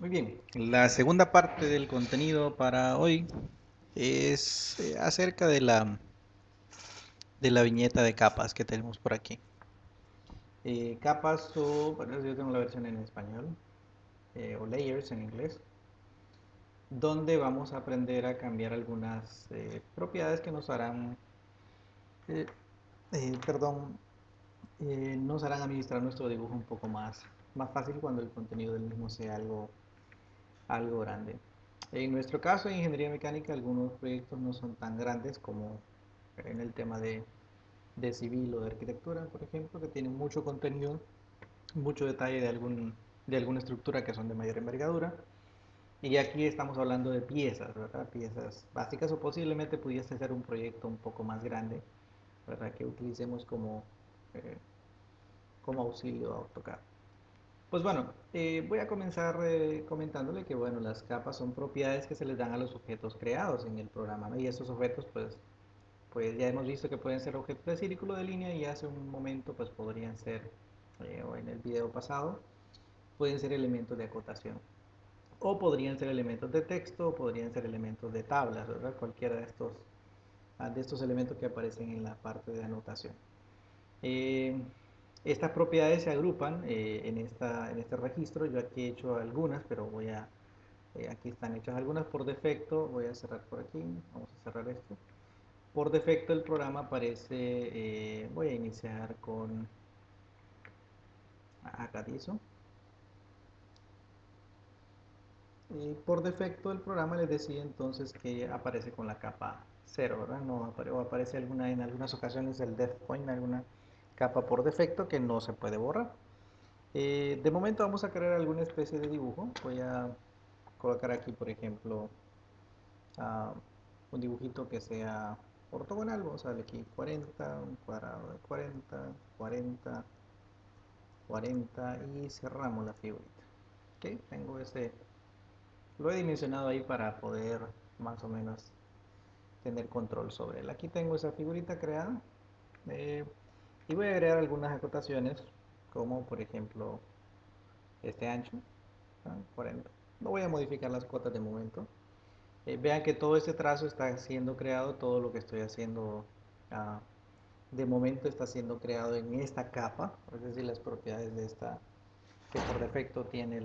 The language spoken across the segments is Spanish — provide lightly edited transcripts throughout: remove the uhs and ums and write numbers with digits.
Muy bien, la segunda parte del contenido para hoy es acerca de la viñeta de capas que tenemos por aquí. Capas bueno, yo tengo la versión en español, o layers en inglés, donde vamos a aprender a cambiar algunas propiedades que nos harán, eh, perdón, nos harán administrar nuestro dibujo un poco más fácil cuando el contenido del mismo sea algo grande. En nuestro caso, en ingeniería mecánica, algunos proyectos no son tan grandes como en el tema de civil o de arquitectura, por ejemplo, que tienen mucho contenido, mucho detalle de alguna estructura que son de mayor envergadura. Y aquí estamos hablando de piezas, ¿verdad? Piezas básicas o posiblemente pudiese ser un proyecto un poco más grande, ¿verdad? Que utilicemos eh, como auxilio a AutoCAD. Pues bueno, voy a comenzar comentándole que bueno, las capas son propiedades que se les dan a los objetos creados en el programa, ¿no? Y estos objetos pues ya hemos visto que pueden ser objetos de círculo, de línea y hace un momento pues podrían ser, o en el video pasado, pueden ser elementos de acotación. O podrían ser elementos de texto, o podrían ser elementos de tablas, ¿verdad? Cualquiera de estos elementos que aparecen en la parte de anotación. Eh, Estas propiedades se agrupan en este registro. Yo aquí he hecho algunas, pero aquí están hechas algunas por defecto. Voy a cerrar por aquí, vamos a cerrar esto. Por defecto el programa aparece, voy a iniciar con Acadizo. Por defecto el programa les decía entonces que aparece con la capa cero, ¿verdad? No o aparece en algunas ocasiones el def point, alguna capa por defecto que no se puede borrar. De momento vamos a crear alguna especie de dibujo. Voy a colocar aquí, por ejemplo, ah, un dibujito que sea ortogonal. Vamos a darle aquí 40, un cuadrado de 40, 40, 40 y cerramos la figurita. Ok, tengo lo he dimensionado ahí para poder más o menos tener control sobre él. Aquí tengo esa figurita creada eh, y voy a agregar algunas acotaciones como por ejemplo este ancho, ¿no? 40. No voy a modificar las cuotas de momento. Vean que todo este trazo está siendo creado, todo lo que estoy haciendo ah, de momento está siendo creado en esta capa, es decir, las propiedades de esta que por defecto tiene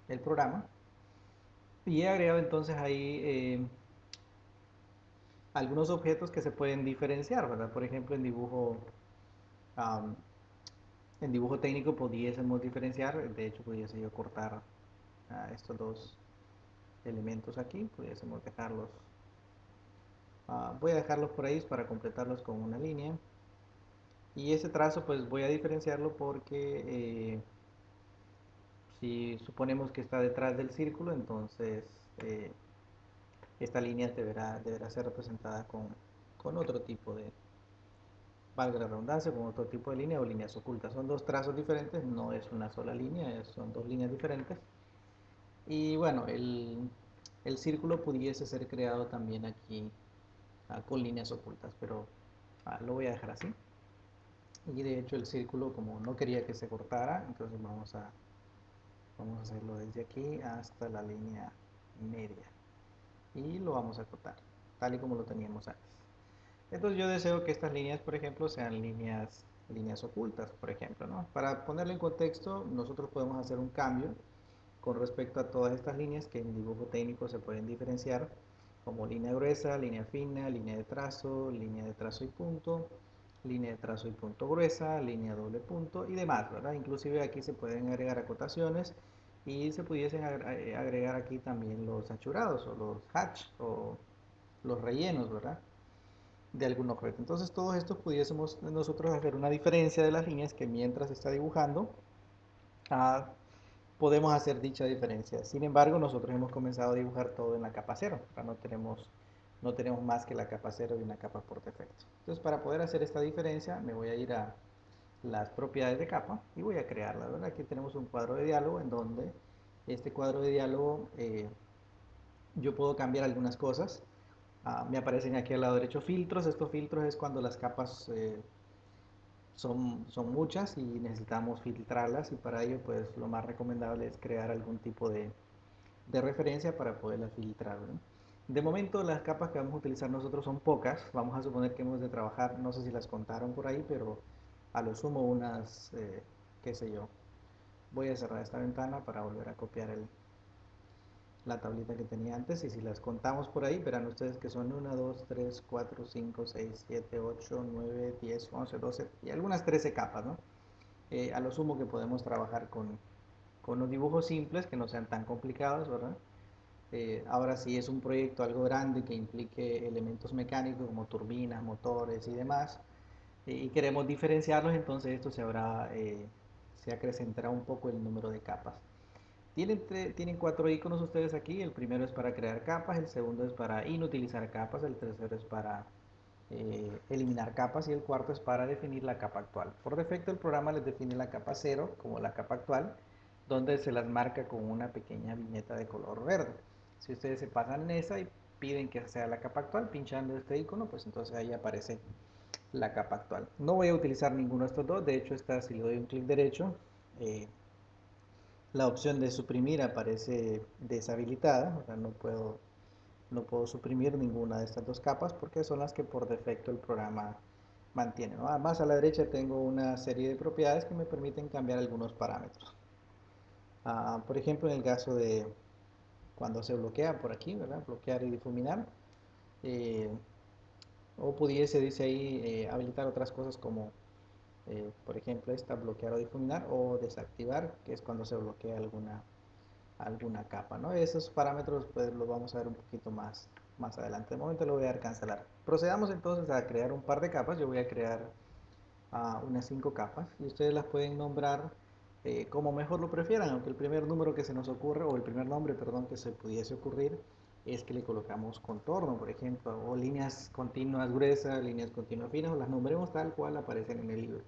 el programa. Y he agregado entonces ahí algunos objetos que se pueden diferenciar, ¿verdad? Por ejemplo, um, en dibujo técnico pudiésemos diferenciar, de hecho pudiese yo cortar estos dos elementos aquí, pudiésemos dejarlos, voy a dejarlos por ahí para completarlos con una línea. Y ese trazo pues voy a diferenciarlo porque si suponemos que está detrás del círculo, entonces eh, esta línea deberá ser representada con otro tipo valga la redundancia, con otro tipo de línea o líneas ocultas. Son dos trazos diferentes, no es una sola línea, son dos líneas diferentes. Y bueno, el círculo pudiese ser creado también aquí con líneas ocultas, pero lo voy a dejar así. Y de hecho el círculo, como no quería que se cortara, entonces vamos a hacerlo desde aquí hasta la línea media. Y lo vamos a cortar, tal y como lo teníamos antes. Entonces yo deseo que estas líneas, por ejemplo, sean líneas ocultas, por ejemplo, ¿no? Para ponerlo en contexto, nosotros podemos hacer un cambio con respecto a todas estas líneas que en dibujo técnico se pueden diferenciar como línea gruesa, línea fina, línea de trazo y punto, línea de trazo y punto gruesa, línea doble punto y demás, ¿verdad? Inclusive aquí se pueden agregar acotaciones y se pudiesen agregar aquí también los achurados o los hatch o los rellenos, ¿verdad? De algún objeto. Entonces todos estos pudiésemos nosotros hacer una diferencia de las líneas que mientras está dibujando ah, podemos hacer dicha diferencia. Sin embargo, nosotros hemos comenzado a dibujar todo en la capa cero. No tenemos más que la capa cero y una capa por defecto. Entonces para poder hacer esta diferencia me voy a ir a las propiedades de capa y voy a crearla, ¿verdad? Aquí tenemos un cuadro de diálogo en donde este cuadro de diálogo yo puedo cambiar algunas cosas. Me aparecen aquí al lado derecho filtros. Estos filtros es cuando las capas son muchas y necesitamos filtrarlas y para ello pues lo más recomendable es crear algún tipo de referencia para poderlas filtrar, ¿no? De momento las capas que vamos a utilizar nosotros son pocas, vamos a suponer que hemos de trabajar, no sé si las contaron por ahí, pero a lo sumo unas, qué sé yo, voy a cerrar esta ventana para volver a copiar la tablita que tenía antes y si las contamos por ahí, verán ustedes que son 1, 2, 3, 4, 5, 6, 7, 8, 9, 10, 11, 12 y algunas 13 capas, ¿no? A lo sumo que podemos trabajar con los dibujos simples que no sean tan complicados, ¿verdad? Ahora si es un proyecto algo grande que implique elementos mecánicos como turbinas, motores y demás, y queremos diferenciarlos, entonces esto se acrecentará un poco el número de capas. Tienen cuatro iconos ustedes aquí. El primero es para crear capas, el segundo es para inutilizar capas, el tercero es para eliminar capas y el cuarto es para definir la capa actual. Por defecto el programa les define la capa 0 como la capa actual, donde se las marca con una pequeña viñeta de color verde. Si ustedes se pasan en esa y piden que sea la capa actual, pinchando este icono, pues entonces ahí aparece la capa actual. No voy a utilizar ninguno de estos dos, de hecho esta si le doy un clic derecho, la opción de suprimir aparece deshabilitada, o sea, no puedo suprimir ninguna de estas dos capas porque son las que por defecto el programa mantiene, ¿no? Además a la derecha tengo una serie de propiedades que me permiten cambiar algunos parámetros. Por ejemplo, en el caso de cuando se bloquea por aquí, ¿verdad? Bloquear y difuminar. eh, o pudiese, dice ahí, habilitar otras cosas como, por ejemplo, esta, bloquear o difuminar, o desactivar, que es cuando se bloquea alguna capa, ¿no? Esos parámetros pues los vamos a ver un poquito más adelante. De momento lo voy a dar cancelar. Procedamos entonces a crear un par de capas. Yo voy a crear unas 5 capas y ustedes las pueden nombrar como mejor lo prefieran, aunque el primer número que se nos ocurre, o el primer nombre, perdón, que se pudiese ocurrir es que le colocamos contorno, por ejemplo, o líneas continuas gruesas, líneas continuas finas, o las nombremos tal cual aparecen en el libro.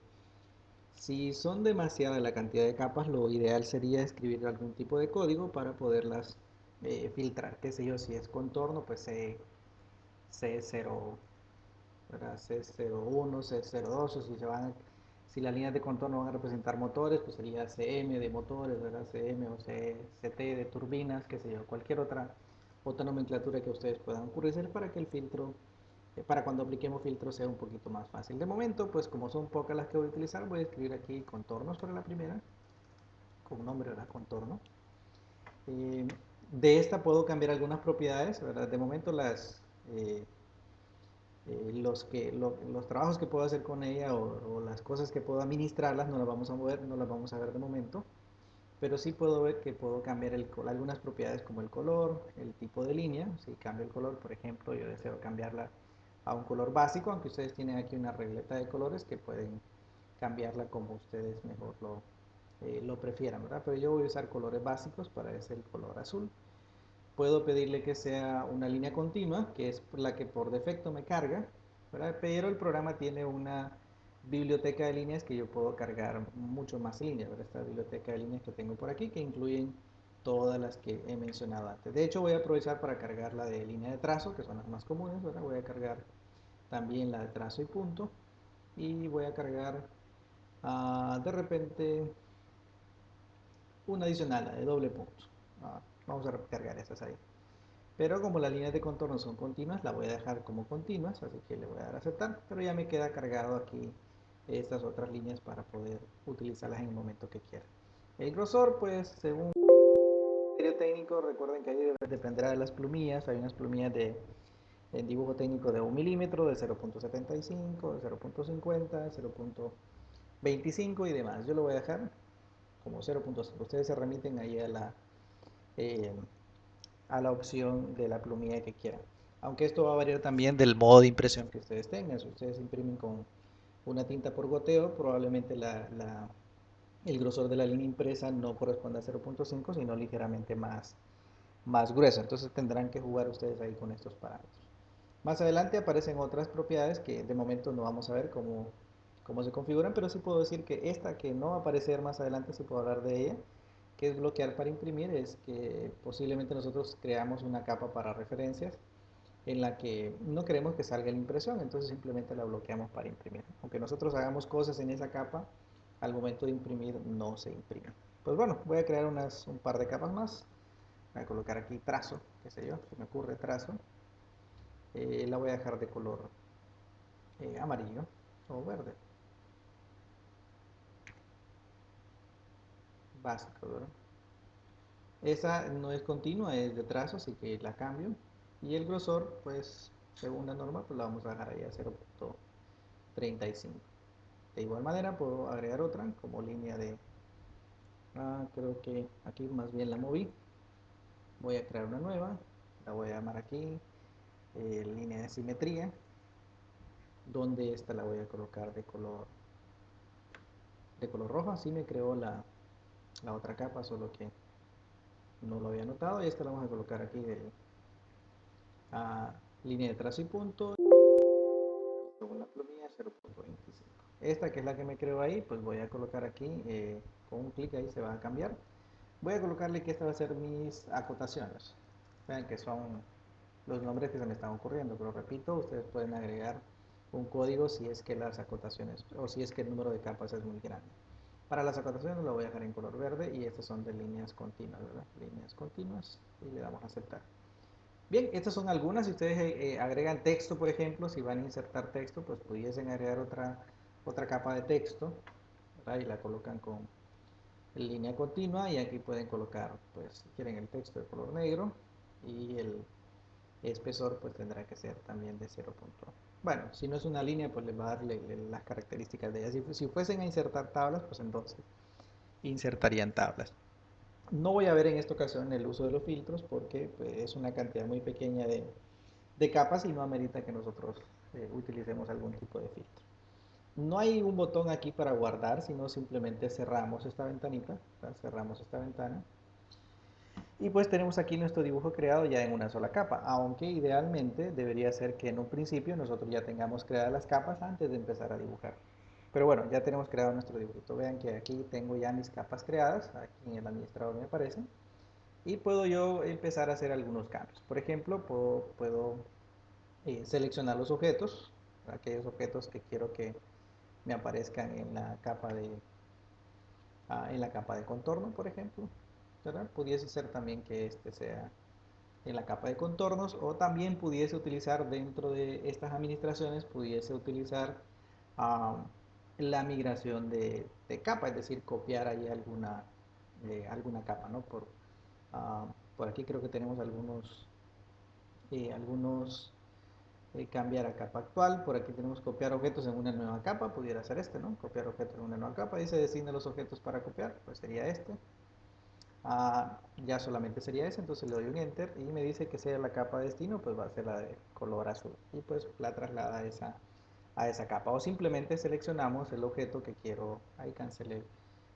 Si son demasiada la cantidad de capas, lo ideal sería escribir algún tipo de código para poderlas filtrar. Qué sé yo, si es contorno, pues C0, ¿verdad? C01, C02, o si las líneas de contorno van a representar motores, pues sería CM de motores, ¿verdad? CM o CT de turbinas, qué sé yo, cualquier otra nomenclatura que ustedes puedan ocurrir para que el filtro para cuando apliquemos filtros sea un poquito más fácil. De momento, pues como son pocas las que voy a utilizar, voy a escribir aquí contornos para la primera, con nombre, ¿verdad? Contorno. Eh, de esta puedo cambiar algunas propiedades, ¿verdad? De momento eh, los trabajos que puedo hacer con ella o las cosas que puedo administrarlas no las vamos a mover, no las vamos a ver de momento, pero sí puedo ver que puedo cambiar algunas propiedades como el color, el tipo de línea. Si cambio el color, por ejemplo, yo deseo cambiarla a un color básico, aunque ustedes tienen aquí una regleta de colores que pueden cambiarla como ustedes mejor lo prefieran, ¿verdad? Pero yo voy a usar colores básicos, para ese el color azul. Puedo pedirle que sea una línea continua, que es la que por defecto me carga, ¿verdad? Pero el programa tiene una biblioteca de líneas que yo puedo cargar mucho más líneas, ¿verdad? Esta biblioteca de líneas que tengo por aquí, que incluyen todas las que he mencionado antes. De hecho, voy a aprovechar para cargar la de línea de trazo, que son las más comunes, ¿verdad? Voy a cargar también la de trazo y punto, y voy a cargar de repente una adicional, la de doble punto. Vamos a recargar esas ahí. Pero como las líneas de contorno son continuas, la voy a dejar como continuas, así que le voy a dar a aceptar. Pero ya me queda cargado aquí estas otras líneas para poder utilizarlas en el momento que quiera. El grosor, pues, según el criterio técnico, recuerden que ahí dependerá de las plumillas. Hay unas plumillas en dibujo técnico de 1 milímetro, de 0.75, de 0.50, 0.25 y demás. Yo lo voy a dejar como 0.5. Ustedes se remiten ahí eh, a la opción de la plumilla que quieran. Aunque esto va a variar también del modo de impresión que ustedes tengan. Si ustedes imprimen con una tinta por goteo, probablemente el grosor de la línea impresa no corresponda a 0.5, sino ligeramente más grueso. Entonces tendrán que jugar ustedes ahí con estos parámetros. Más adelante aparecen otras propiedades que de momento no vamos a ver cómo se configuran, pero sí puedo decir que esta que no va a aparecer más adelante, sí puedo hablar de ella, que es bloquear para imprimir. Es que posiblemente nosotros creamos una capa para referencias en la que no queremos que salga la impresión, entonces simplemente la bloqueamos para imprimir. Aunque nosotros hagamos cosas en esa capa, al momento de imprimir no se imprime. Pues bueno, voy a crear un par de capas más. Voy a colocar aquí trazo, qué sé yo, se me ocurre trazo. La voy a dejar de color amarillo o verde, básico, ¿verdad? Esa no es continua, es de trazo, así que la cambio. Y el grosor, pues, según la norma, pues la vamos a dejar ahí a 0.35. De igual manera, puedo agregar otra como línea de... creo que aquí más bien la moví. Voy a crear una nueva. La voy a llamar aquí línea de simetría, donde esta la voy a colocar de color rojo. Así me creó la otra capa, solo que no lo había notado. Y esta la vamos a colocar aquí de línea de trazo y punto. Según la plumilla 0.25. Esta que es la que me creo ahí, pues voy a colocar aquí, con un clic ahí se va a cambiar. Voy a colocarle que esta va a ser mis acotaciones. Vean que son los nombres que se me están ocurriendo, pero repito, ustedes pueden agregar un código si es que las acotaciones o si es que el número de capas es muy grande. Para las acotaciones lo voy a dejar en color verde y estas son de líneas continuas, ¿verdad? Líneas continuas y le damos a aceptar. Bien, estas son algunas. Si ustedes agregan texto, por ejemplo, si van a insertar texto, pues pudiesen agregar otra capa de texto, ¿verdad? Y la colocan con línea continua y aquí pueden colocar, pues, si quieren el texto de color negro y el espesor, pues tendrá que ser también de 0. Bueno, si no es una línea, pues les va a darle las características de ella. Si fuesen a insertar tablas, pues entonces insertarían tablas. No voy a ver en esta ocasión el uso de los filtros porque pues, es una cantidad muy pequeña de capas y no amerita que nosotros utilicemos algún tipo de filtro. No hay un botón aquí para guardar, sino simplemente cerramos esta ventanita, cerramos esta ventana y pues tenemos aquí nuestro dibujo creado ya en una sola capa, aunque idealmente debería ser que en un principio nosotros ya tengamos creadas las capas antes de empezar a dibujar. Pero bueno, ya tenemos creado nuestro dibujito. Vean que aquí tengo ya mis capas creadas, aquí en el administrador me aparecen. Y puedo yo empezar a hacer algunos cambios. Por ejemplo, puedo seleccionar los objetos, aquellos objetos que quiero que me aparezcan en la capa de contorno, por ejemplo, ¿verdad? Pudiese ser también que este sea en la capa de contornos o también pudiese utilizar dentro de estas administraciones, pudiese utilizar uh, la migración de capa, es decir, copiar ahí alguna capa, ¿no? Por aquí creo que tenemos cambiar a capa actual. Por aquí tenemos copiar objetos en una nueva capa, pudiera ser este, ¿no? Copiar objetos en una nueva capa. Dice designe los objetos para copiar, pues sería este. Ya solamente sería ese, entonces le doy un enter y me dice que sea la capa de destino, pues va a ser la de color azul y pues la traslada a esa capa o simplemente seleccionamos el objeto que quiero, ahí cancelé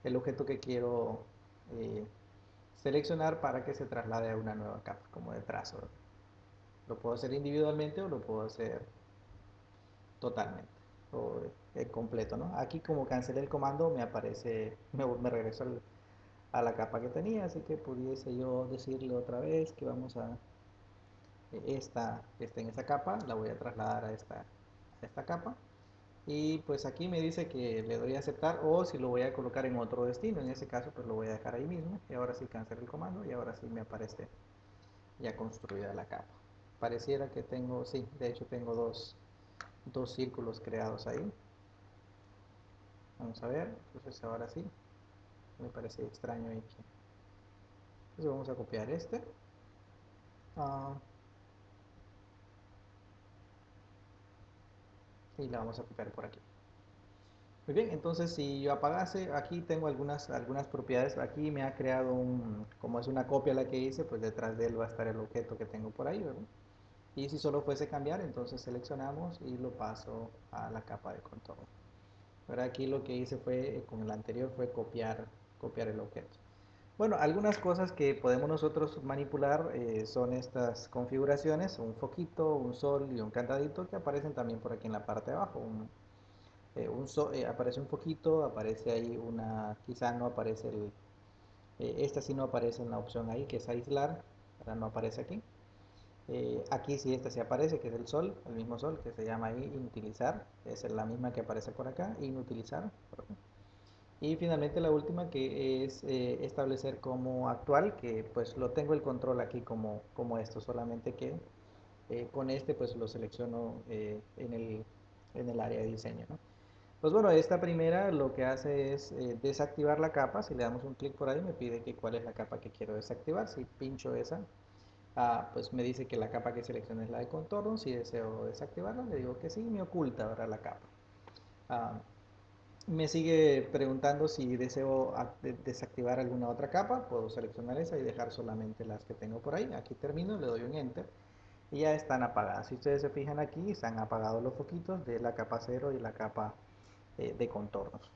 el objeto que quiero eh, seleccionar para que se traslade a una nueva capa como de trazo. Lo puedo hacer individualmente o lo puedo hacer totalmente o completo, ¿no? Aquí como cancelé el comando me aparece, me regreso a la capa que tenía, así que pudiese yo decirle otra vez que vamos a esta que está en esa capa, la voy a trasladar a esta capa y pues aquí me dice que le doy a aceptar o si lo voy a colocar en otro destino, en ese caso pues lo voy a dejar ahí mismo y ahora sí cancelo el comando y ahora sí me aparece ya construida la capa. Pareciera que tengo, sí, de hecho tengo dos círculos creados ahí. Vamos a ver, entonces ahora sí, me parece extraño ahí que... Entonces vamos a copiar este. ah, y la vamos a copiar por aquí. Muy bien, entonces si yo apagase, aquí tengo algunas propiedades. Aquí me ha creado como es una copia la que hice, pues detrás de él va a estar el objeto que tengo por ahí, ¿verdad? Y si solo fuese cambiar, entonces seleccionamos y lo paso a la capa de contorno. Ahora aquí lo que hice fue, con el anterior, fue copiar el objeto. Bueno, algunas cosas que podemos nosotros manipular son estas configuraciones, un foquito, un sol y un candadito que aparecen también por aquí en la parte de abajo. Aparece un foquito, aparece ahí quizá no aparece esta sí no aparece en la opción ahí que es aislar, ahora no aparece aquí. Aquí sí esta sí aparece, que es el sol, el mismo sol que se llama ahí inutilizar, es la misma que aparece por acá, inutilizar. Y finalmente la última que es establecer como actual, que pues lo tengo el control aquí como esto, solamente que con este pues lo selecciono en el área de diseño, ¿no? Pues bueno, esta primera lo que hace es desactivar la capa. Si le damos un clic por ahí me pide que cuál es la capa que quiero desactivar. Si pincho esa, pues me dice que la capa que seleccioné es la de contorno. Si deseo desactivarla, le digo que sí, me oculta ahora la capa. Ah, Me sigue preguntando si deseo desactivar alguna otra capa. Puedo seleccionar esa y dejar solamente las que tengo por ahí. Aquí termino, le doy un enter y ya están apagadas. Si ustedes se fijan aquí, están apagados los foquitos de la capa 0 y la capa de contornos.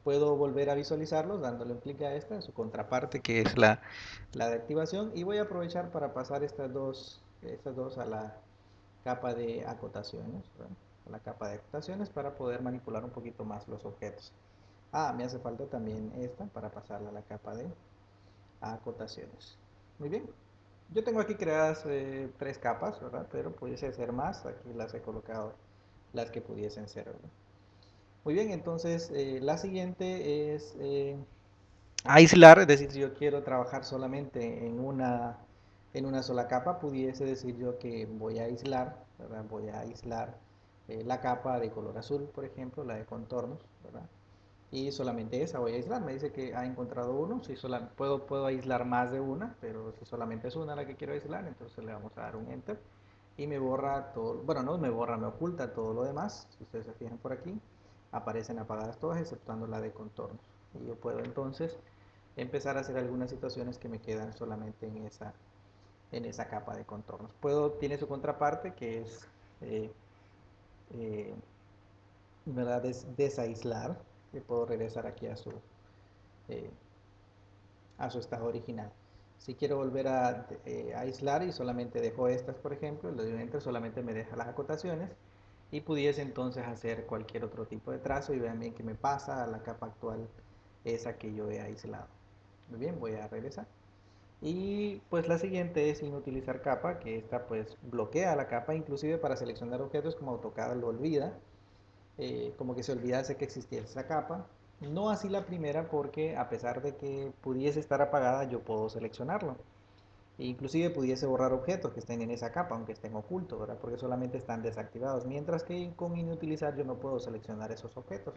Puedo volver a visualizarlos dándole un clic a esta, en su contraparte que es la de activación, y voy a aprovechar para pasar estas dos a la capa de acotaciones, ¿verdad? A la capa de acotaciones para poder manipular un poquito más los objetos. Me hace falta también esta para pasarla a la capa de acotaciones. Muy bien. Yo tengo aquí creadas tres capas, ¿verdad? Pero pudiese ser más. Aquí las he colocado las que pudiesen ser, ¿verdad? Muy bien, entonces la siguiente es aislar, es decir, si yo quiero trabajar solamente en una sola capa, pudiese decir yo que voy a aislar, ¿verdad? Voy a aislar la capa de color azul, por ejemplo, la de contornos, ¿verdad? Y solamente esa voy a aislar. Me dice que ha encontrado uno. Si puedo aislar más de una, pero si solamente es una la que quiero aislar, entonces le vamos a dar un enter y me borra todo. Bueno, no me borra, me oculta todo lo demás. Si ustedes se fijan por aquí, aparecen apagadas todas, exceptuando la de contornos. Y yo puedo entonces empezar a hacer algunas situaciones que me quedan solamente en esa capa de contornos. Tiene su contraparte que es eh, eh, ¿verdad? Desaislar. Le puedo regresar aquí eh, a su estado original. Si quiero volver a aislar y solamente dejo estas, por ejemplo, le doy un enter, solamente me deja las acotaciones y pudiese entonces hacer cualquier otro tipo de trazo y vean bien que me pasa a la capa actual, esa que yo he aislado. Muy bien, voy a regresar. Y pues la siguiente es inutilizar capa, que esta pues bloquea la capa, inclusive para seleccionar objetos como AutoCAD lo olvida, como que se olvidase que existía esa capa. No así la primera porque a pesar de que pudiese estar apagada, yo puedo seleccionarlo. E inclusive pudiese borrar objetos que estén en esa capa, aunque estén ocultos, ¿verdad? Porque solamente están desactivados. Mientras que con inutilizar yo no puedo seleccionar esos objetos.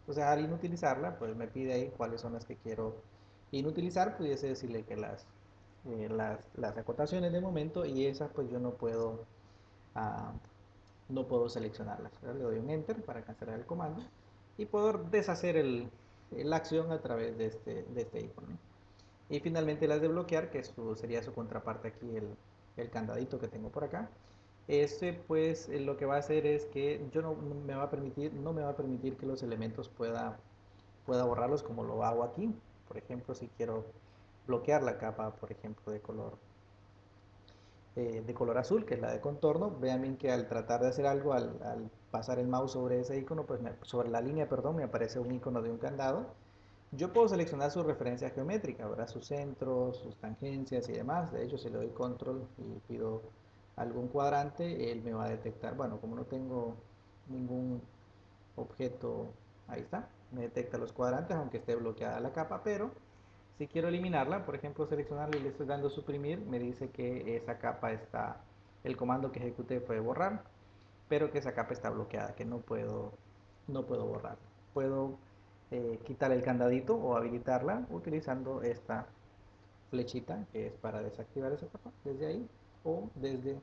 Entonces al inutilizarla, pues me pide ahí cuáles son las que quiero inutilizar. Pudiese decirle que las acotaciones de momento y esas pues yo ah, no puedo seleccionarlas, ¿verdad? Le doy un enter para cancelar el comando y puedo deshacer la acción a través de este icono. Y finalmente las de bloquear, que sería su contraparte aquí, el candadito que tengo por acá. Este pues lo que va a hacer es que yo no me va a permitir que los elementos pueda borrarlos como lo hago aquí. Por ejemplo, si quiero bloquear la capa, por ejemplo, de color azul, que es la de contorno, vean bien que al tratar de hacer algo, al pasar el mouse sobre ese icono, pues sobre la línea, perdón, me aparece un icono de un candado. Yo puedo seleccionar su referencia geométrica, ¿verdad? Sus centros, sus tangencias y demás. De hecho, si le doy control y pido algún cuadrante, él me va a detectar, bueno, como no tengo ningún objeto, ahí está, me detecta los cuadrantes, aunque esté bloqueada la capa, pero si quiero eliminarla, por ejemplo, seleccionarla y le estoy dando suprimir, me dice que esa capa el comando que ejecuté fue borrar, pero que esa capa está bloqueada, que no puedo borrarla. Puedo quitar el candadito o habilitarla utilizando esta flechita que es para desactivar esa capa desde ahí o desde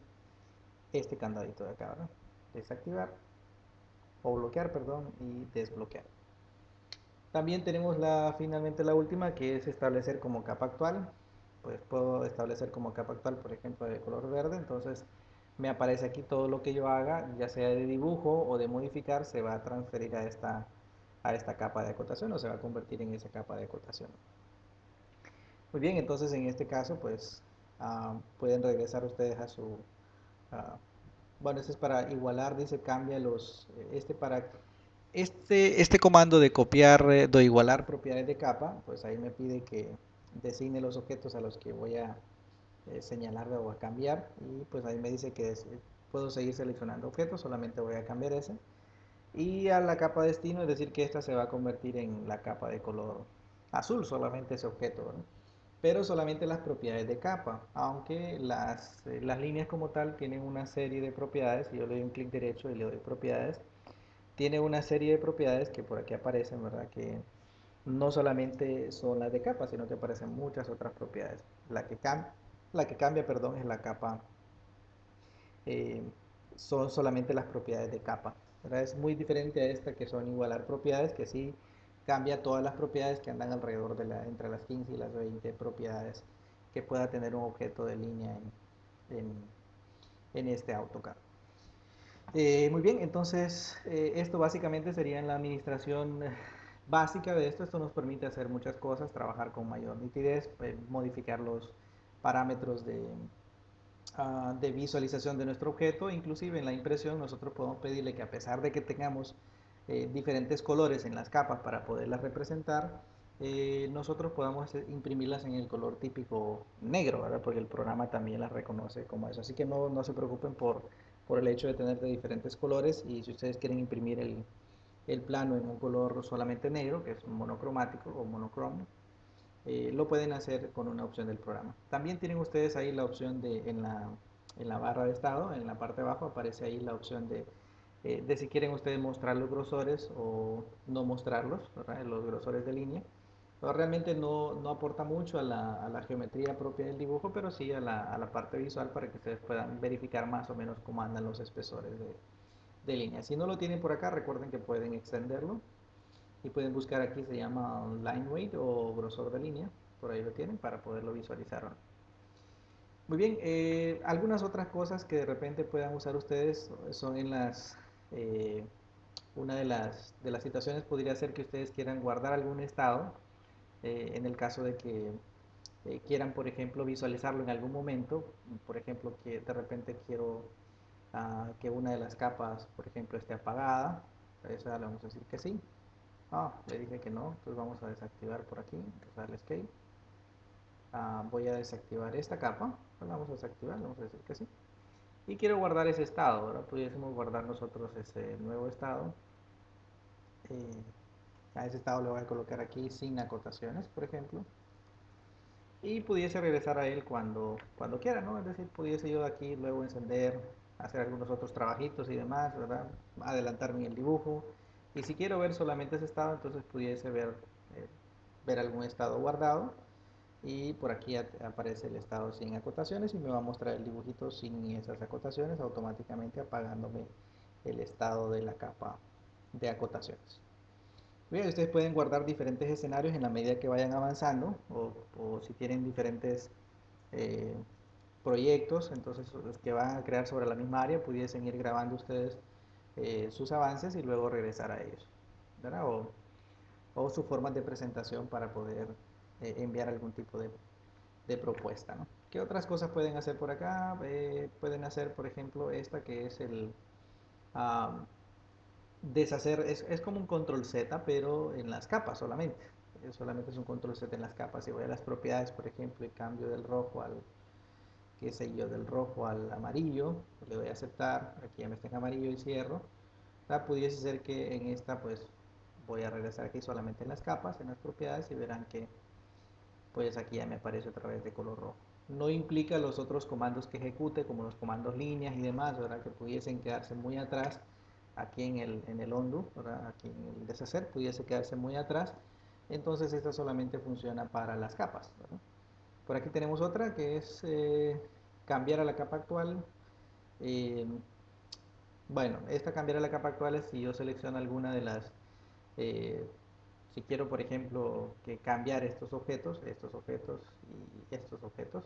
este candadito de acá, ¿verdad? Desactivar o bloquear, perdón, y desbloquear. También tenemos finalmente la última que es establecer como capa actual. Pues puedo establecer como capa actual, por ejemplo, de color verde. Entonces me aparece aquí todo lo que yo haga, ya sea de dibujo o de modificar, se va a transferir a esta capa de acotación o se va a convertir en esa capa de acotación. Muy bien, entonces en este caso, pues pueden regresar ustedes a ah, bueno, este es para igualar, dice cambia este comando de copiar, de igualar propiedades de capa, pues ahí me pide que designe los objetos a los que voy a señalar o a cambiar y pues ahí me dice que puedo seguir seleccionando objetos, solamente voy a cambiar ese Y a la capa destino, es decir, que esta se va a convertir en la capa de color azul, solamente ese objeto, ¿verdad? Pero solamente las propiedades de capa, aunque las líneas como tal tienen una serie de propiedades. Si yo le doy un clic derecho y le doy propiedades, tiene una serie de propiedades que por aquí aparecen, ¿verdad? Que no solamente son las de capa, sino que aparecen muchas otras propiedades. La que cambia, perdón, es la capa, eh, son solamente las propiedades de capa, ¿verdad? Es muy diferente a esta que son igualar propiedades, que sí cambia todas las propiedades que andan alrededor entre las 15 y las 20 propiedades que pueda tener un objeto de línea en, en este AutoCAD. Muy bien, entonces esto básicamente sería en la administración básica de esto. Esto nos permite hacer muchas cosas, trabajar con mayor nitidez, modificar los parámetros de visualización de nuestro objeto. Inclusive en la impresión nosotros podemos pedirle que, a pesar de que tengamos diferentes colores en las capas para poderlas representar, nosotros podamos imprimirlas en el color típico negro, ¿verdad? Porque el programa también las reconoce como eso. Así que no se preocupen por el hecho de tener de diferentes colores. Y si ustedes quieren imprimir el plano en un color solamente negro, que es monocromático o monochrome, lo pueden hacer con una opción del programa. También tienen ustedes ahí la opción en la barra de estado, en la parte de abajo aparece ahí la opción de si quieren ustedes mostrar los grosores o no mostrarlos, ¿verdad? Los grosores de línea. Pero realmente no aporta mucho a la geometría propia del dibujo, pero sí a la parte visual, para que ustedes puedan verificar más o menos cómo andan los espesores de línea. Si no lo tienen por acá, recuerden que pueden extenderlo y pueden buscar aquí, se llama line weight o grosor de línea, por ahí lo tienen para poderlo visualizar. Muy bien, algunas otras cosas que de repente puedan usar ustedes son eh, una de las situaciones podría ser que ustedes quieran guardar algún estado, en el caso de que quieran, por ejemplo, visualizarlo en algún momento. Por ejemplo, que de repente quiero que una de las capas, por ejemplo, esté apagada. A esa le vamos a decir que sí. Le dije que no, entonces vamos a desactivar por aquí, darle escape. Voy a desactivar esta capa, pues vamos a desactivar, vamos a decir que sí. Y quiero guardar ese estado. Ahora pudiésemos guardar nosotros ese nuevo estado. Eh, a ese estado le voy a colocar aquí sin acotaciones, por ejemplo. Y pudiese regresar a él cuando quiera, ¿no? Es decir, pudiese yo de aquí luego encender, hacer algunos otros trabajitos y demás, ¿verdad? Adelantarme en el dibujo. Y si quiero ver solamente ese estado, entonces pudiese ver algún estado guardado. Y por aquí aparece el estado sin acotaciones y me va a mostrar el dibujito sin esas acotaciones, automáticamente apagándome el estado de la capa de acotaciones. Bien, ustedes pueden guardar diferentes escenarios en la medida que vayan avanzando, o si tienen diferentes eh, proyectos, entonces los que van a crear sobre la misma área, pudiesen ir grabando ustedes sus avances y luego regresar a ellos, ¿verdad? O sus formas de presentación para poder enviar algún tipo de propuesta, ¿no? ¿Qué otras cosas pueden hacer por acá? Pueden hacer, por ejemplo, esta que es el ah, deshacer, es como un control Z, pero en las capas solamente. Solamente es un control Z en las capas. Si voy a las propiedades, por ejemplo, y cambio del rojo al, qué sé yo, del rojo al amarillo, le doy a aceptar, aquí ya me está en amarillo y cierro. Pudiese ser que en esta, pues, voy a regresar aquí solamente en las capas, en las propiedades, y verán que pues aquí ya me aparece otra vez de color rojo. No implica los otros comandos que ejecute, como los comandos líneas y demás, ¿verdad? Que pudiesen quedarse muy atrás aquí en el undo, ¿verdad? Aquí en el deshacer, pudiese quedarse muy atrás. Entonces esta solamente funciona para las capas, ¿verdad? Por aquí tenemos otra que es cambiar a la capa actual. Eh, bueno, esta cambiar a la capa actual es si yo selecciono alguna de las eh, si quiero, por ejemplo, que cambiar estos objetos y estos objetos,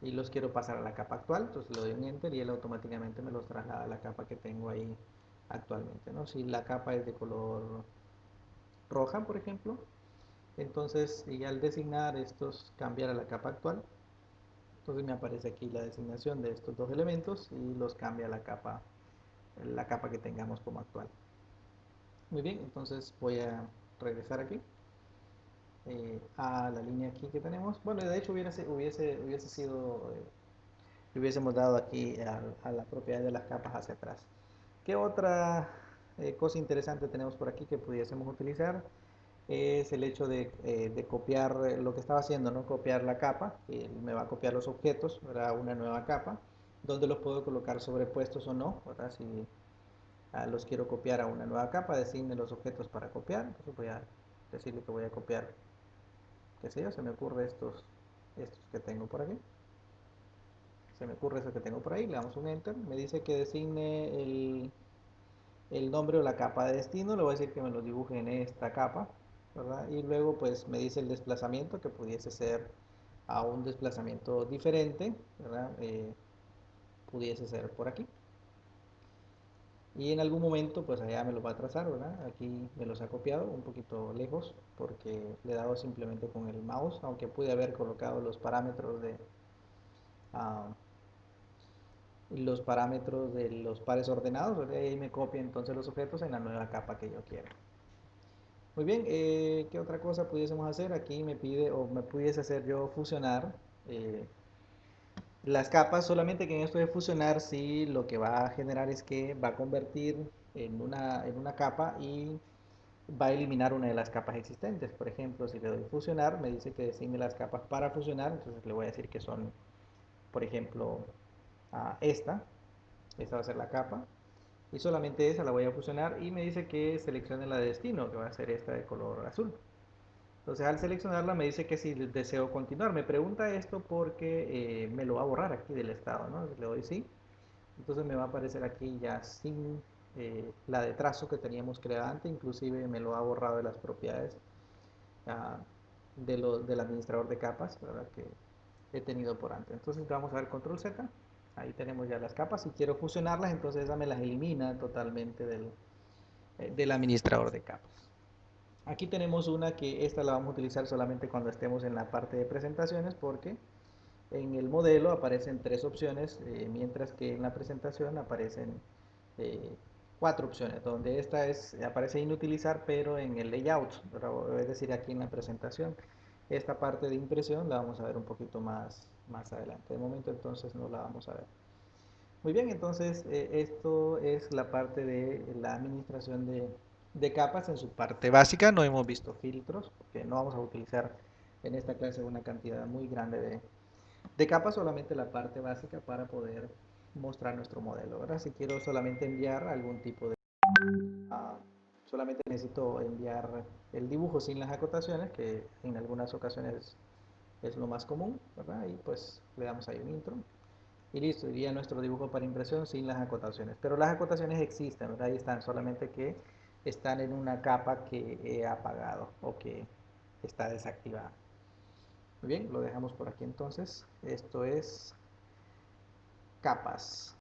y los quiero pasar a la capa actual, entonces le doy un enter y él automáticamente me los traslada a la capa que tengo ahí actualmente, ¿no? Si la capa es de color roja, por ejemplo, entonces, y al designar estos, cambiar a la capa actual, entonces me aparece aquí la designación de estos dos elementos y los cambia a la capa que tengamos como actual. Muy bien, entonces voy a regresar aquí a la línea aquí que tenemos. Bueno, de hecho hubiese sido, le hubiésemos dado aquí a la propiedad de las capas hacia atrás. ¿Qué otra? cosa interesante tenemos por aquí que pudiésemos utilizar es el hecho de copiar lo que estaba haciendo, ¿no? Copiar la capa, que me va a copiar los objetos, ¿verdad? Una nueva capa, donde los puedo colocar sobrepuestos o no, ¿verdad? Si los quiero copiar a una nueva capa, designe los objetos para copiar, entonces voy a decirle que voy a copiar, qué sé yo, se me ocurre estos que tengo por aquí. Se me ocurre eso que tengo por ahí, le damos un enter, me dice que designe el nombre o la capa de destino, le voy a decir que me lo dibuje en esta capa, ¿verdad? Y luego pues me dice el desplazamiento, que pudiese ser a un desplazamiento diferente, ¿verdad? Pudiese ser por aquí. Y en algún momento pues allá me lo va a trazar, ¿verdad? Aquí me los ha copiado un poquito lejos porque le he dado simplemente con el mouse, aunque pude haber colocado ah, los parámetros de los pares ordenados, ¿verdad? Y ahí me copia entonces los objetos en la nueva capa que yo quiero. Muy bien, ¿qué otra cosa pudiésemos hacer? Aquí me pide o me pudiese hacer yo fusionar eh, las capas, solamente que en esto de fusionar sí lo que va a generar es que va a convertir en una capa y va a eliminar una de las capas existentes. Por ejemplo, si le doy fusionar, me dice que designe las capas para fusionar, entonces le voy a decir que son, por ejemplo, esta va a ser la capa, y solamente esa la voy a fusionar y me dice que seleccione la de destino, que va a ser esta de color azul. Entonces al seleccionarla me dice que si deseo continuar. Me pregunta esto porque me lo va a borrar aquí del estado, ¿no? Le doy sí. Entonces me va a aparecer aquí ya sin la de trazo que teníamos creada antes. Inclusive me lo ha borrado de las propiedades ah, del administrador de capas, ¿verdad? Que he tenido por antes. Entonces vamos a ver control Z. Ahí tenemos ya las capas. Si quiero fusionarlas, entonces esa me las elimina totalmente del administrador de capas. Aquí tenemos una que esta la vamos a utilizar solamente cuando estemos en la parte de presentaciones porque en el modelo aparecen tres opciones, mientras que en la presentación aparecen eh, cuatro opciones, donde esta aparece inutilizar, pero en el layout, es decir, aquí en la presentación. Esta parte de impresión la vamos a ver un poquito más adelante. De momento entonces no la vamos a ver. Muy bien, entonces esto es la parte de la administración de capas en su parte básica. No hemos visto filtros, porque no vamos a utilizar en esta clase una cantidad muy grande de capas, solamente la parte básica para poder mostrar nuestro modelo. Ahora, si quiero solamente enviar algún tipo de... ah, solamente necesito enviar el dibujo sin las acotaciones, que en algunas ocasiones es lo más común, ¿verdad? Y pues le damos ahí un intro. Y listo, iría nuestro dibujo para impresión sin las acotaciones. Pero las acotaciones existen, ¿verdad? Ahí están, solamente que están en una capa que he apagado o que está desactivada. Muy bien, lo dejamos por aquí entonces. Esto es capas.